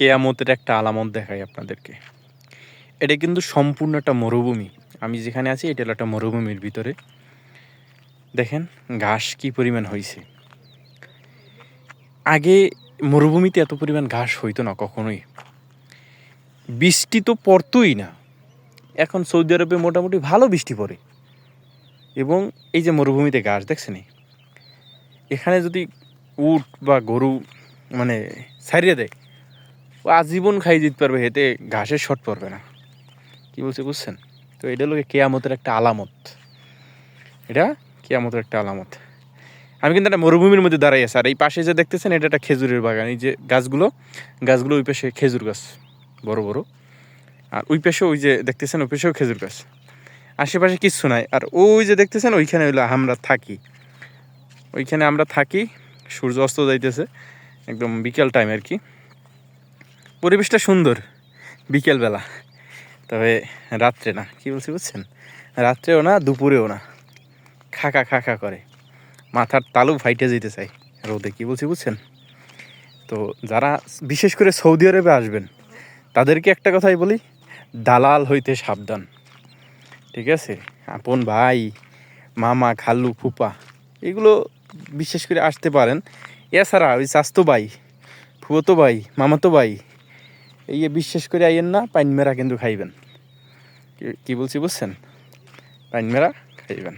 কেয়ামতের একটা আলামত দেখাই আপনাদেরকে। এটা কিন্তু সম্পূর্ণ একটা মরুভূমি। আমি যেখানে আছি এটা হলো একটা মরুভূমির ভিতরে। দেখেন ঘাস কি পরিমাণ হয়েছে। আগে মরুভূমিতে এত পরিমাণ ঘাস হইতো না কখনোই, বৃষ্টি তো পড়তই না। এখন সৌদি আরবে মোটামুটি ভালো বৃষ্টি পড়ে এবং এই যে মরুভূমিতে ঘাস দেখছেন, এখানে যদি উট বা গরু মানে ছাড়িয়ে দেয়, ও আজীবন খাই দিতে পারবে, এতে ঘাসের শর্ট পড়বে না। কি বলছে বুঝছেন? তো এটা হলো কেয়ামতের একটা আলামত। এটা কেয়ামতের একটা আলামত। আমি কিন্তু একটা মরুভূমির মধ্যে দাঁড়াই আছি, আর এই পাশে যে দেখতেছেন এটা একটা খেজুরের বাগান। এই যে গাছগুলো ওই পাশে খেজুর গাছ বড় বড়, আর ওই পাশে ওই যে দেখতেছেন ওই পাশেও খেজুর গাছ। আশেপাশে কিচ্ছু নাই। আর ওই যে দেখতেছেন ওইখানে হইলো আমরা থাকি, ওইখানে আমরা থাকি। সূর্য অস্ত যাইতেছে একদম বিকেল টাইম আর কি। পরিবেশটা সুন্দর বিকেলবেলা, তবে রাত্রে না। কি বলছি বুঝছেন? রাত্রেও না, দুপুরেও না, খাকা খাকা করে, মাথার তালু ফাইটে যেতে চাই রোদে। কি বলছি বুঝছেন? তো যারা বিশেষ করে সৌদি আরবে আসবেন তাদেরকে একটা কথাই বলি, দালাল হইতে সাবধান। ঠিক আছে? আপন ভাই, মামা, খালু, ফুপা এগুলো বিশেষ করে আসতে পারেন। এছাড়া ওই চাস্তো ভাই, ফুফতো ভাই, মামাতো ভাই, এই বিশ্বাস করে আইয়েন না। পাইন মেরা কিন্তু খাইবেন। কি বলছি বুঝছেন? পাইন মেরা খাইবেন।